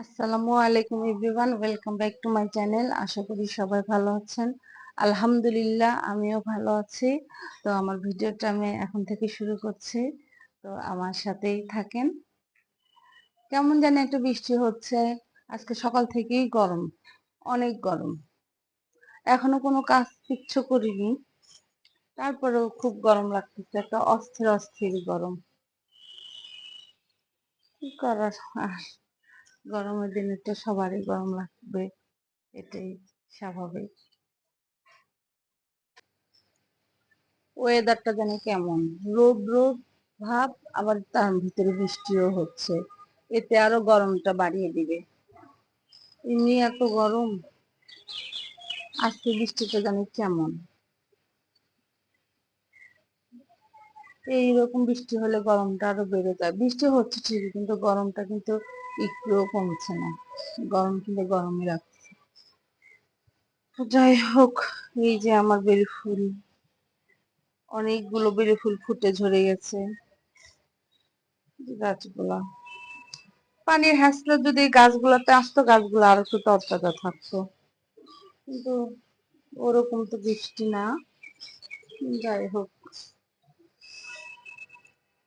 আসসালামু আলাইকুম everyone, welcome back to my channel. আশা করি সবাই ভালো আছেন। আলহামদুলিল্লাহ আমিও ভালো আছি। তো আমার ভিডিওটা আমি এখন থেকে শুরু করছি, তো আমার সাথেই থাকেন। কেমন জানি একটা বৃষ্টি হচ্ছে, আজকে সকাল থেকেই গরম, অনেক গরম। এখনো কোনো কাজ কিচ্ছু করিনি, তারপরেও খুব গরম লাগতেছে, একটা অস্থির অস্থির গরম। কি করার আর, গরমের দিনে তো সবারই গরম লাগবে, এটাই স্বাভাবিক। ওয়েদারটা জানি কেমন, রোদ রোদ ভাব, আবার তার ভিতরে বৃষ্টিও হচ্ছে, এতে আরো গরমটা বাড়িয়ে দিবে। এমনি এত গরম, আজকে বৃষ্টিটা জানি কেমন। এইরকম বৃষ্টি হলে গরমটা আরো বেড়ে যায়। বৃষ্টি হচ্ছে ঠিকই, কিন্তু গরমটা কিন্তু একটুও কমছে না, গরম কিন্তু গরমই রাখছে। তো যাই হোক, এই যে আমার বেলি ফুল, অনেকগুলো বেলি ফুল ফুটে ঝরে গেছে গাছগুলা। পানির হ্যাসলে যদি গাছগুলোতে আসতো, গাছগুলো আরো একটু তরতাজা থাকতো, কিন্তু ওরকম তো বৃষ্টি না। যাই হোক,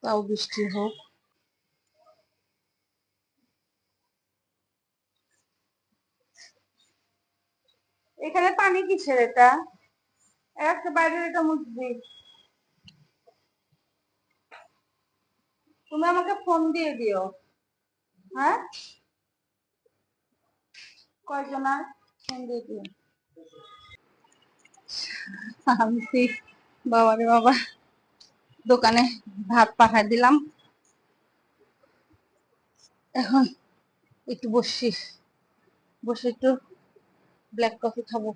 তাও বৃষ্টি হোক। এখানে পানি কিসের এটা? একটা বাইরের এটা মুছবি। তুমি আমাকে ফোন দিয়ে দিও। হ্যাঁ, কয়জনার ফোন দিয়ে দিও। আমি সেই, বাবারে বাবা, দোকানে ভাত পাঠাই দিলাম, এখন একটু বসি, বসে একটু ব্ল্যাক কফি খাবো।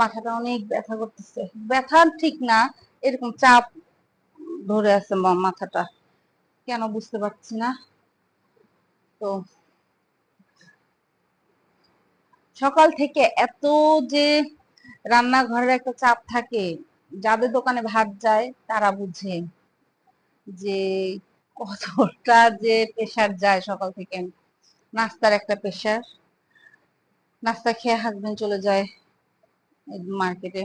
মাথাটা অনেক ব্যথা করতেছে, ব্যথা ঠিক না, এরকম চাপ ধরে আছে মাথাটা, কেন বুঝতে পারছি না। তো সকাল থেকে এত যে রান্নাঘরের একটা চাপ থাকে, যাদের দোকানে ভাত যায় তারা বুঝে যে কতটা যে প্রেশার যায় সকাল থেকে। নাস্তার একটা প্রেশার, নাস্তা খেয়ে হাজবেন্ড চলে যায় মার্কেটে,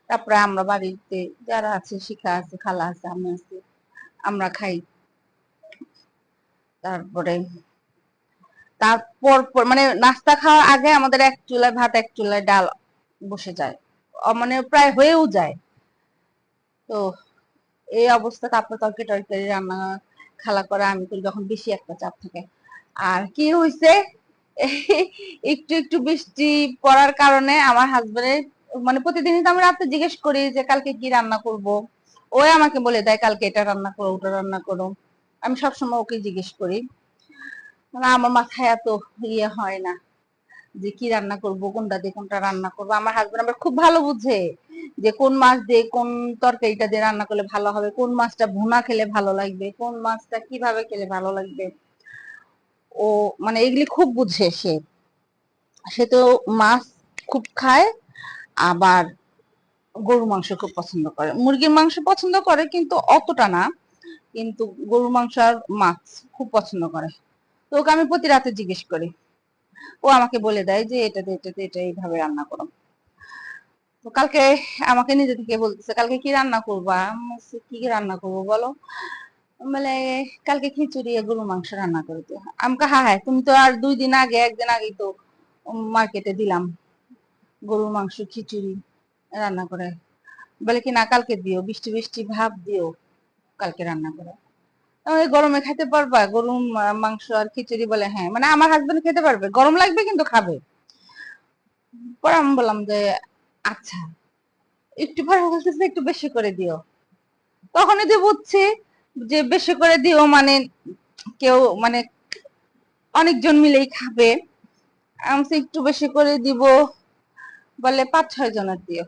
তারপরে আমরা বাড়িতে যারা আছে, শিখা আছে, খালা আছে, আমি আছি, আমরা খাই। তারপরে তারপর মানে নাস্তা খাওয়ার আগে আমাদের এক চুলায় ভাত, এক চুলায় ডাল বসে যায়, মানে প্রায় হয়েও যায়। তো এই অবস্থা, তারপর তরকারি টরকারি রান্না খালা করে, আমি করি যখন বেশি একটা চাপ থাকে। আর কি হয়েছে, একটু একটু বৃষ্টি পড়ার কারণে আমার হাজবেন্ডের, মানে প্রতিদিনই তো আমি রাতে জিজ্ঞেস করি যে কালকে কি রান্না করব, ওই আমাকে বলে দেয় কালকে এটা রান্না করো, ওটা রান্না করো। আমি সবসময় ওকে জিজ্ঞেস করি, মানে আমার মাথায় এত ইয়ে হয় না যে কি রান্না করব, কোনটা দিয়ে কোনটা রান্না করব। আমার হাজবেন্ড আবার খুব ভালো বুঝে যে কোন মাছ দিয়ে কোন তরকারিটা দিয়ে রান্না করলে ভালো হবে, কোন মাছটা ভুনা খেলে ভালো লাগবে, কোন মাছটা কিভাবে খেলে ভালো লাগবে। ও মানে এগুলি খুব বুঝে সে। সে তো মাছ খুব খায়, আবার গরুর মাংস খুব পছন্দ করে, মুরগির মাংস পছন্দ করে কিন্তু অতটা না, কিন্তু গরুর মাংস আর মাছ খুব পছন্দ করে। তো ওকে আমি প্রতি রাতে জিজ্ঞেস করি, ও আমাকে বলে দেয় যে এটাতে এটাতে এটা এইভাবে রান্না করো। তো কালকে আমাকে নিজে থেকে বলতেছে কালকে কি রান্না করবা, আমি বলছি, কি কি রান্না করবো বলো। বলে কালকে খিচুড়ি আর গরুর মাংস রান্না করে দিও। আমাকে হ্যাঁ হ্যাঁ, তুমি তো আর 2 দিন আগে, একদিন আগেই তো মার্কেটে দিলাম গরুর মাংস খিচুড়ি রান্না করে। বলে কি না, কালকে দিও, বৃষ্টি বৃষ্টি ভাব দিও, কালকে রান্না করে। ওই গরমে খেতে পারবা গরুর মাংস আর খিচুড়ি? বলে হ্যাঁ, মানে আমার হাজবেন্ড খেতে পারবে, গরম লাগবে কিন্তু খাবে। পরে আমি বললাম যে আচ্ছা, একটু পরে বলতেছে একটু বেশি করে দিও। তখনই যে বুঝছি যে বেশি করে দিও মানে কেউ, মানে অনেকজন মিলেই খাবে। আমি একটু বেশি করে দিব, বলে 5-6 জনের দিও।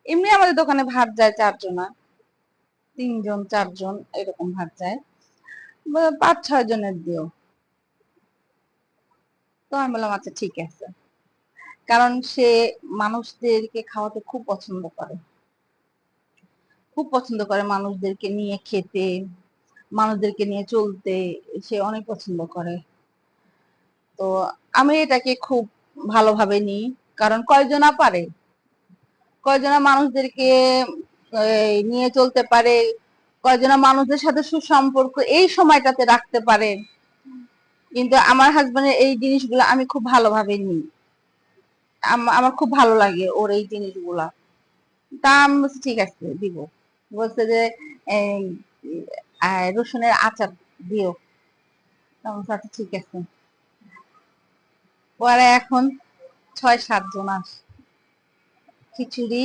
এমনি আমাদের দোকানে ভাত যায় 4 জনা, 3 জন 4 জন এরকম ভাত যায়, 5-6 জনের দিও। তো আমি বললাম আচ্ছা ঠিক আছে, কারণ সে মানুষদেরকে খাওয়াতে খুব পছন্দ করে, খুব পছন্দ করে মানুষদেরকে নিয়ে খেতে, মানুষদেরকে নিয়ে চলতে, সে অনেক পছন্দ করে। তো আমি এটাকে খুব ভালোভাবে নিই, কারণ কয়জনা পারে, কয়জনা মানুষদেরকে নিয়ে চলতে পারে, কয়জনা মানুষদের সাথে সুসম্পর্ক এই সময়টাতে রাখতে পারে। কিন্তু আমার হাজবেন্ডের এই জিনিসগুলো আমি খুব ভালোভাবে নিই, আমার খুব ভালো লাগে ওর এই জিনিসগুলা। তা আমি বলছি ঠিক আছে দিব। বলছে যে এই রসুনের আচার দিও। আচ্ছা ঠিক আছে। পরে এখন 6-7 জন আসে, খিচুড়ি,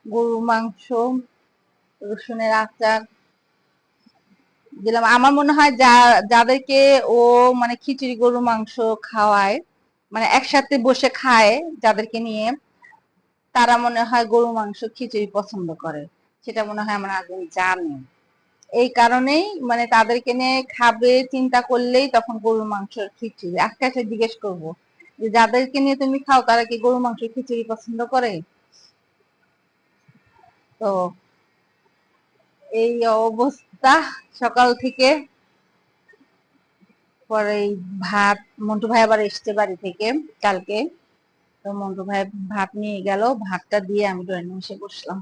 গরুর মাংস, রসুনের আচার দিলাম। আমার মনে হয় যাদেরকে ও মানে খিচুড়ি গরুর মাংস খাওয়ায়, মানে একসাথে বসে খায় যাদেরকে নিয়ে, তারা মনে হয় গরুর মাংস খিচুড়ি পছন্দ করে, সেটা মনে হয় আমার হাজবেন্ড জানে। এই কারণেই মানে তাদেরকে নিয়ে খাবে চিন্তা করলেই তখন গরুর মাংস খিচুড়ি। আজকে এসে জিজ্ঞেস করবো যে যাদেরকে নিয়ে তুমি খাও তারা কি গরুর মাংস খিচুড়ি পছন্দ করে? তো এই অবস্থা সকাল থেকে। পরে ভাত, মন্টু ভাই আবার এসছে বাড়ি থেকে কালকে, তো মন্টু ভাই ভাত নিয়ে গেল, ভাতটা দিয়ে আমি ড্রয়িং এসে বসলাম।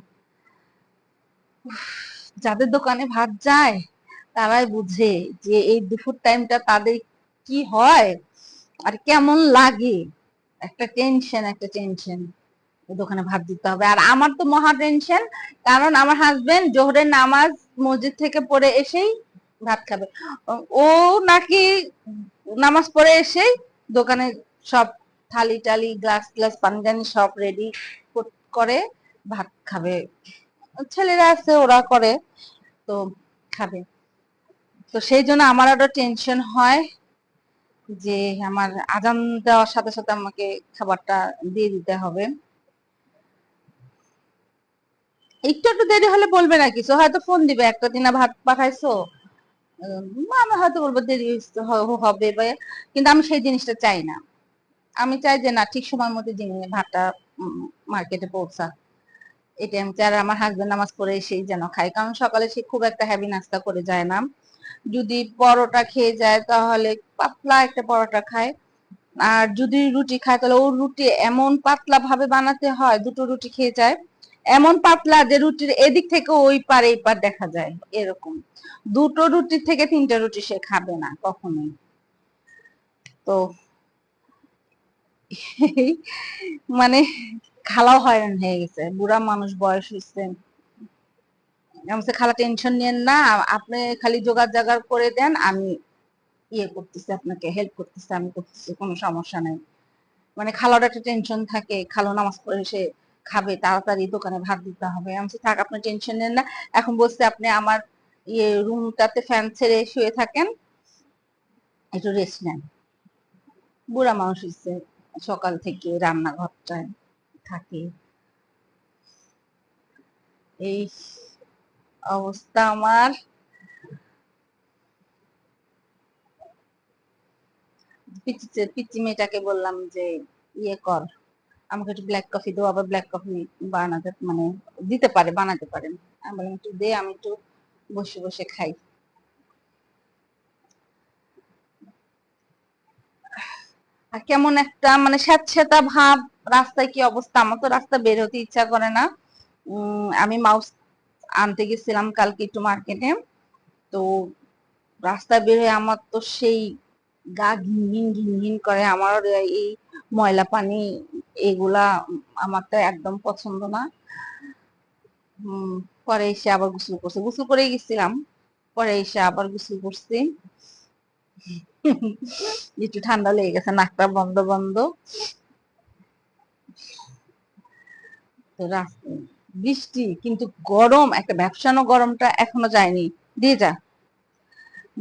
যাদের দোকানে ভাত যায় তারাই বুঝে যে এই দুপুর টাইমটা তাদের কি হয় আর কেমন লাগে। একটা টেনশন, একটা টেনশন, দোকানে ভাত দিতে হবে। আর আমার তো মহা টেনশন, কারণ আমার হাজবেন্ড জোহরের নামাজ মসজিদ থেকে পড়ে এসেই ভাত খাবে। ও নাকি নামাজ পড়ে এসেই দোকানে সব থালি টালি গ্লাস গ্লাস পানি টানি সব রেডি করে ভাত খাবে। ছেলেরা আছে ওরা করে, তো খাবে। তো সেই জন্য আমার আরো টেনশন হয় যে আমার আজান দেওয়ার সাথে সাথে আমাকে খাবারটা দিয়ে দিতে হবে। একটু একটু দেরি হলে বলবে না কিছু, হয়তো ফোন দিবে একটা দিন ভাত পাঠাইছো, আমি হয়তো বলবো দেরি হবে বা, কিন্তু আমি সেই জিনিসটা চাই না। আমি চাই যে না, ঠিক সময় মতো জিনিস ভাতটা মার্কেটে পৌঁছা, এটা আমি চাই। আর আমার হাজবেন্ড নামাজ পড়ে সেই যেন খায়, কারণ সকালে সে খুব একটা হেভি নাস্তা করে যায় না। যদি পরোটা খেয়ে যায় তাহলে পাতলা একটা পরোটা খায়, আর যদি রুটি খায় তাহলে ওর রুটি এমন পাতলা ভাবে বানাতে হয়, দুটো রুটি খেয়ে যায় এমন পাতলা যে রুটির এদিক থেকে ওই পার এই পার দেখা যায় এরকম। দুটো রুটি থেকে 3টা রুটি সে খাবে না কখনোই। তো মানে খালাও হয়রান হয়ে গেছে, বুড়া মানুষ, বয়স হয়েছে। আমি খালা টেনশন নিয়েন না, আপনি খালি জোগাড় জাগাড় করে দেন, আমি ইয়ে করতেছি, আপনাকে হেল্প করতেছি, আমি করতেছি, কোনো সমস্যা নাই। মানে খালার একটা টেনশন থাকে, খালো নামাজ পড়ে এসে খাবে, তাড়াতাড়ি দোকানে ভাত দিতে হবে। আমি থাক, আপনি টেনশন নেন না। এখন বলছে আপনি আমার ইয়ে রুমটাতে ফ্যান ছেড়ে শুয়ে থাকেন, একটু রেস্ট নেন। বুড়া মানুষ হচ্ছে, সকাল থেকে রান্নাঘরটায় থাকে। এই অবস্থা আমার। পিচ্চি মেয়েটাকে বললাম যে ইয়ে কর, আমাকে একটু ব্ল্যাক কফি দাও, আবার ব্ল্যাক কফি বানাতে মানে দিতে পারে, বানাতে পারেন। আমি বললাম একটু দে, আমি একটু বসে বসে খাই। আর কেমন একটা মানে স্যাঁতস্যাঁতা ভাব, রাস্তায় কি অবস্থা, আমার তো রাস্তা বের হতে ইচ্ছা করে না। আমি মাউস আনতে গেছিলাম কালকে একটু মার্কেটে, তো রাস্তায় বের হয়ে আমার তো সেই গা ঘিন ঘিন ঘিন করে। আমার এই ময়লা পানি এগুলা আমার তো একদম পছন্দ না। হম পরে এসে আবার গোসল করছি, গোসল করে গেছিলাম, পরে এসে আবার গোসল করছি। একটু ঠান্ডা লেগে গেছে, নাকটা বন্ধ বন্ধ। তো বৃষ্টি কিন্তু গরম, একটা ভ্যাপসানো গরমটা এখনো যায়নি। দিয়ে যা,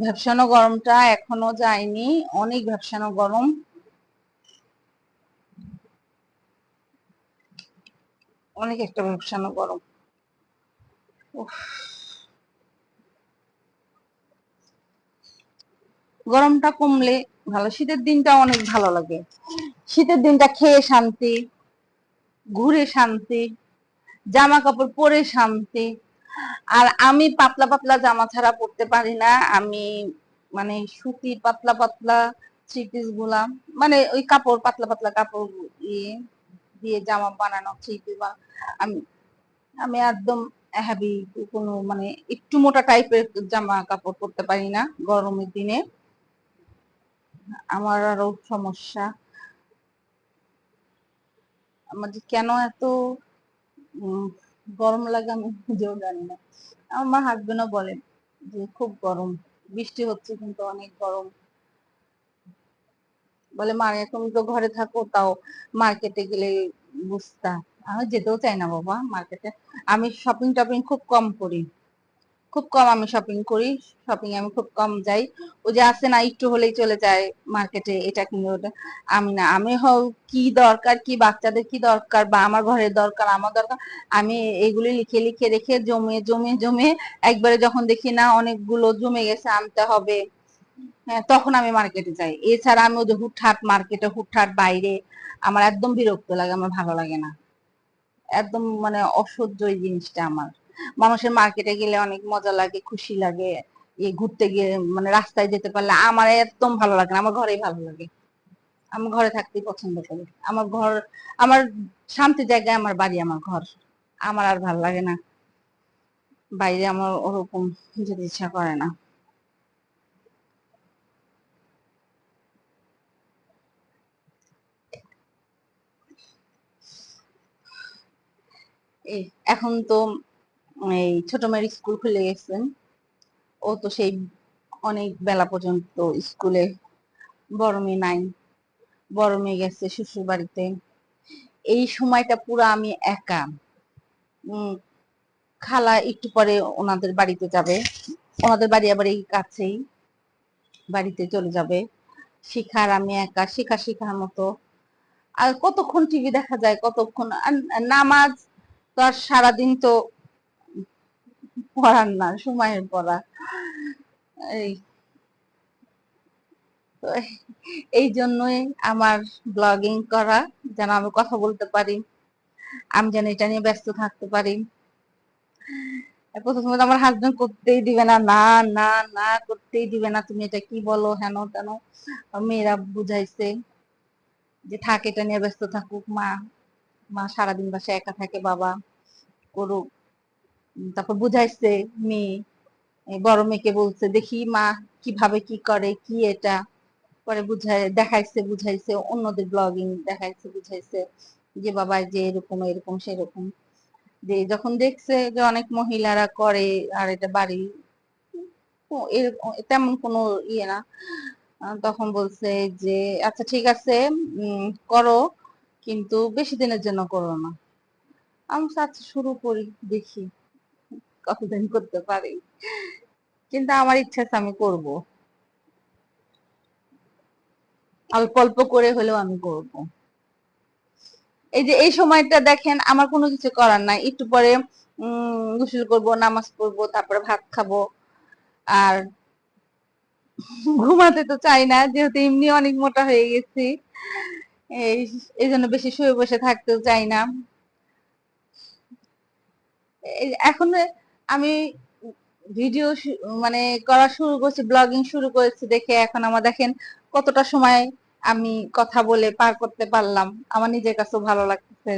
ভ্যাপসানো গরমটা এখনো যায়নি, অনেক ভ্যাপসানো গরম, অনেক একটা ভ্যাপসানো গরম। উফ, গরমটা কমলে ভালো, শীতের দিনটা অনেক ভালো লাগে। শীতের দিনটা খেয়ে শান্তি, ঘুরে শান্তি, জামা কাপড় পরে শান্তি। আর আমি পাতলা পাতলা জামা ছাড়া পরতে পারি না। আমি মানে সুতি পাতলা পাতলা থ্রি পিস গুলা, মানে ওই কাপড় পাতলা পাতলা কাপড় ইয়ে দিয়ে জামা বানানো থ্রি পিস। আমি আমি একদম হ্যাভি কোনো মানে একটু মোটা টাইপের জামা কাপড় পরতে পারি না গরমের দিনে। আমার আরো সমস্যা, আমার যে কেন এত গরম লাগে আমি নিজেও জানি না। আমার হাজবেন্ডও বলে যে খুব গরম, বৃষ্টি হচ্ছে কিন্তু অনেক গরম। বলে মারে তুমি তো ঘরে থাকো, তাও মার্কেটে গেলে বুঝতা। আমি যেতেও চাই না বাবা মার্কেটে। আমি শপিং টপিং খুব কম করি, খুব কম আমি শপিং করি। শপিং আমি খুব কম যাই। ও যে আছে না একটু হলেই চলে যায় মার্কেটে, এটা কিনে ওটা। আমি না, আমি কি দরকার, কি বাচ্চাদের কি দরকার বা আমার ঘরের দরকার, আমার দরকার, আমি এগুলি লিখে লিখে রেখে জমে জমে জমে একবারে যখন দেখি না অনেকগুলো জমে গেছে আনতে হবে, হ্যাঁ তখন আমি মার্কেটে যাই। এছাড়া আমি ওই যে হুটহাট মার্কেটে, হুটহাট বাইরে আমার একদম বিরক্ত লাগে, আমার ভালো লাগে না। একদম মানে অসহ্য এই জিনিসটা আমার। মানুষের মার্কেটে গেলে অনেক মজা লাগে, খুশি লাগে, ঘুরতে গিয়ে মানে রাস্তায় যেতে পারলে আমার একদম ভালো লাগে না, আমার ঘরেই ভালো লাগে। আমি ঘরে থাকতেই পছন্দ করি। আমার ঘর, আমার শান্তি জায়গায় আমার বাড়ি, আমার ঘর। আমার আর ভালো লাগে না বাইরে, আমার ওরকম যেতে ইচ্ছা করে না। এই এখন তো এই ছোট মেয়ের স্কুল খুলে গেছে, ও তো সেই অনেক বেলা পর্যন্ত স্কুলে। বড় মেয়ে নাই, বড় মেয়ে গেছে শ্বশুর বাড়িতে। এই সময়টা পুরো আমি একা। উম খালা একটু পরে ওনাদের বাড়িতে যাবে, ওনাদের বাড়ি আবার এই কাছেই, বাড়িতে চলে যাবে। শিখার আমি একা, শিখার মতো। আর কতক্ষণ টিভি দেখা যায়, কতক্ষণ নামাজ তো আর সারাদিন তো পড়ার না, সময়ের পড়া। এই তো এই জন্যই আমার ব্লগিং করা, যেন আমি কথা বলতে পারি, আমি যেন এটা নিয়ে ব্যস্ত থাকতে পারি। প্রথমে তো আমার হাজবেন্ড করতেই দিবে না, না না না করতেই দিবে না, তুমি এটা কি বলো হেন তেন। মেয়েরা বুঝাইছে যে থাক, এটা নিয়ে ব্যস্ত থাকুক মা, মা সারাদিন বাসায় একা থাকে, বাবা করুক। তারপর বুঝাইছে মেয়ে, বড় মেয়েকে বলছে দেখি মা কিভাবে কি করে, কি এটা। পরে বুঝাই দেখাইছে, বুঝাইছে অন্যদের ব্লগিং দেখাইছে, বুঝাইছে যে বাবা যে এরকম এরকম সেরকম। যে যখন দেখছে যে অনেক মহিলারা করে আর এটা বাড়ি তেমন কোনো ইয়ে না, তখন বলছে যে আচ্ছা ঠিক আছে, করো, কিন্তু বেশি দিনের জন্য করো না। আমি আচ্ছা শুরু করি, দেখি কতদিন করতে পারি, কিন্তু আমার ইচ্ছা আছে আমি করব, অল্প অল্প করে হলেও আমি করব। এই যে এই সময়টা দেখেন আমার কোনো কিছু করার নাই, একটু পরে গোসল করব, নামাজ পড়বো, তারপরে ভাত খাবো। আর ঘুমাতে তো চাই না, যেহেতু এমনি অনেক মোটা হয়ে গেছি, এই এই জন্য বেশি শুয়ে বসে থাকতেও চাই না। এখন আমি ভিডিও মানে করা শুরু করছি, ব্লগিং শুরু করেছি দেখে এখন আমার দেখেন কতটা সময় আমি কথা বলে পার করতে পারলাম, আমার নিজের কাছেও ভালো লাগতেছে।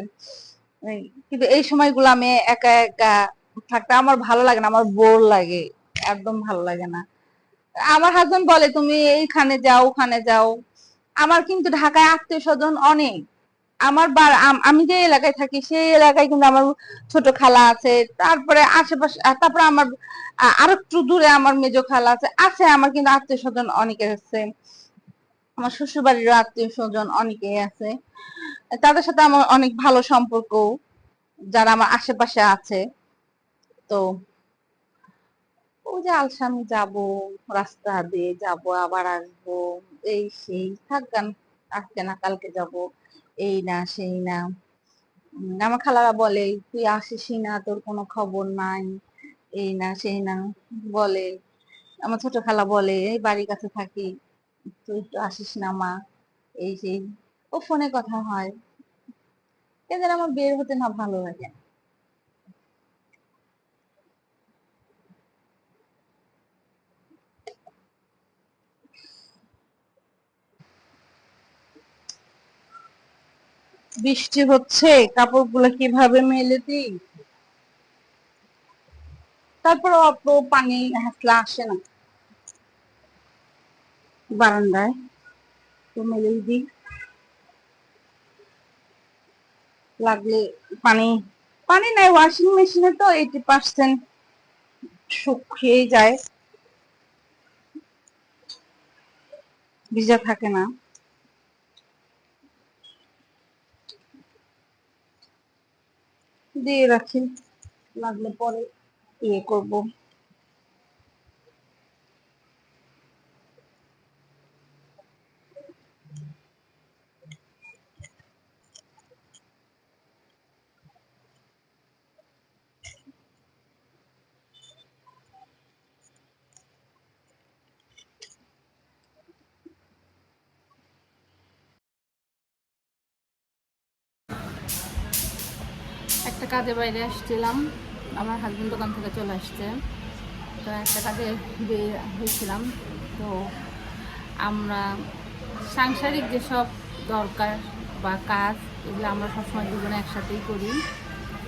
কিন্তু এই সময়গুলো আমি একা একা থাকতে আমার ভালো লাগে না, আমার বোর লাগে, একদম ভালো লাগে না। আমার হাজবেন্ড বলে তুমি এইখানে যাও ওখানে যাও। আমার কিন্তু ঢাকায় আত্মীয় স্বজন অনেক। আমার আমি যে এলাকায় থাকি সেই এলাকায় কিন্তু আমার ছোট খালা আছে, তারপরে আশেপাশে, তারপরে আমার আরো একটু দূরে আমার মেজো খালা আছে, আছে আমার কিন্তু আত্মীয় স্বজন অনেকে আছে। আমার শ্বশুর বাড়িরও আত্মীয় স্বজন অনেকেই আছে, তাদের সাথে আমার অনেক ভালো সম্পর্ক, যারা আমার আশেপাশে আছে। তো ওই যে আলসামি যাব, রাস্তা দিয়ে যাব আবার আসবো, এই সেই থাকবেন, আজকে না কালকে যাব, এই না সেই না। আমার খালারা বলে তুই আসিসই না, তোর কোনো খবর নাই, এই না সেই না বলে। আমার ছোট খালা বলে এই বাড়ির কাছে থাকি, তুই একটু আসিস না মা, এই সেই। ও ফোনে কথা হয়, এদের আমার বের হতে না ভালো লাগে। বৃষ্টি হচ্ছে, কাপড়গুলো কিভাবে মেলে দিই। তারপর অত পানি হাসলা আসে না বারান্দায়, তো মেলেই দিই। লাগলে পানি, পানি নাই ওয়াশিং মেশিনে তো 80% শুকিয়ে যায়, ভিজা থাকে না। দিয়ে রাখি, লাগলে পরে ইয়ে করব। একটা কাজে বাইরে আসছিলাম, আমার হাজবেন্ড দোকান থেকে চলে আসছে, তো একটা কাজে বের হয়েছিলাম। তো আমরা সাংসারিক যেসব দরকার বা কাজ, এগুলো আমরা সবসময় দুজনে একসাথেই করি।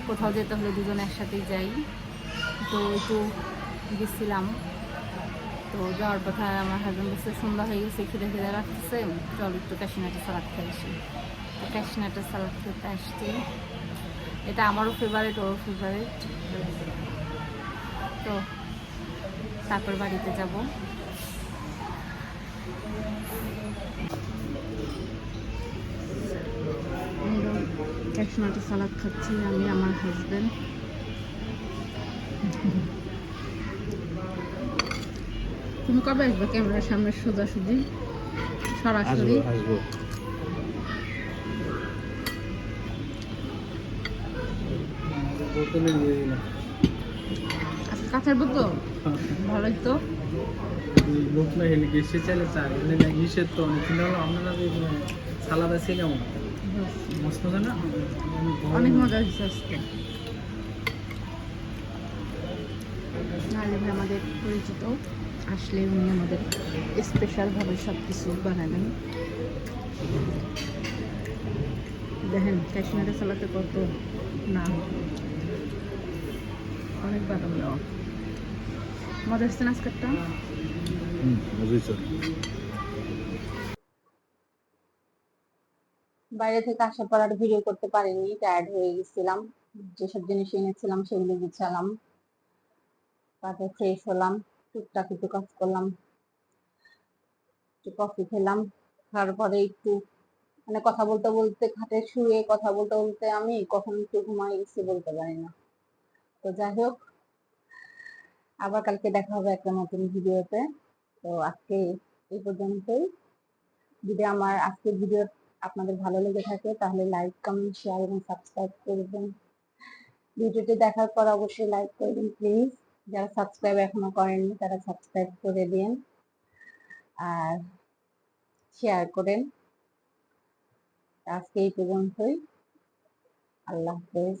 কোথাও যেতে হলে দুজনে একসাথেই যাই। তো একটু গেছিলাম, তো যাওয়ার কথা আমার হাজবেন্ড বলছে সন্ধ্যা হয়ে গেছে, খিদে খিদে রাখতেছে, চল একটু ক্যাশনাটা সালাদ খেয়ে আসি। তো ক্যাশনাটা সালাদ খেতে আসছি, এটা আমারও ফেভারিট, ওর ফেভারিট। তো তারপর বাড়িতে যাব। ক্যাশনাটা সালাদ খাচ্ছি আমি, আমার হাজবেন্ড। তুমি কবে আসবে ক্যামেরার সামনে সোজাসুজি সরাসরি? আসবো। আচ্ছা, কাঁচের বোতল ভালোই তো। লোক না হেলে গেছে চলে চাই না ইসের তো অনেক দিন হলো আপনারা যে সালাদ আছে কেমন মস্ত মজা না, অনেক মজা হয়েছে আজকে। নাহলে আমাদের পরিচিত, আসলে উনি আমাদের স্পেশালভাবে সব কিছু বানালেন। দেখেন ক্যাশনাটা সালাতে কত না, অনেক বাদাম দেওয়া। মজা হচ্ছে না আজকেরটা? বাইরে থেকে আসার পর আর ভিডিও করতে পারিনি, টায়ার্ড হয়ে গেছিলাম। যেসব জিনিস এনেছিলাম সেগুলো গুছালাম, তারপর ফ্রেশ হলাম, টুকটাক একটু কাজ করলাম, একটু কফি খেলাম। তারপরে একটু মানে কথা বলতে বলতে, খাটে শুয়ে কথা বলতে বলতে আমি কখন একটু ঘুমাই গেছি বলতে পারি না। তো যাই হোক, আবার কালকে দেখা হবে একটা নতুন ভিডিওতে। তো আজকে এই পর্যন্তই। যদি আমার আজকের ভিডিও আপনাদের ভালো লেগে থাকে তাহলে লাইক, কমেন্ট, শেয়ার এবং সাবস্ক্রাইব করবেন। ভিডিওটি দেখার পর অবশ্যই লাইক করবেন প্লিজ। যারা সাবস্ক্রাইব এখনো করেননি তারা সাবস্ক্রাইব করে দিন আর শেয়ার করেন। আজকে এই পর্যন্তই। আল্লাহ হাফেজ।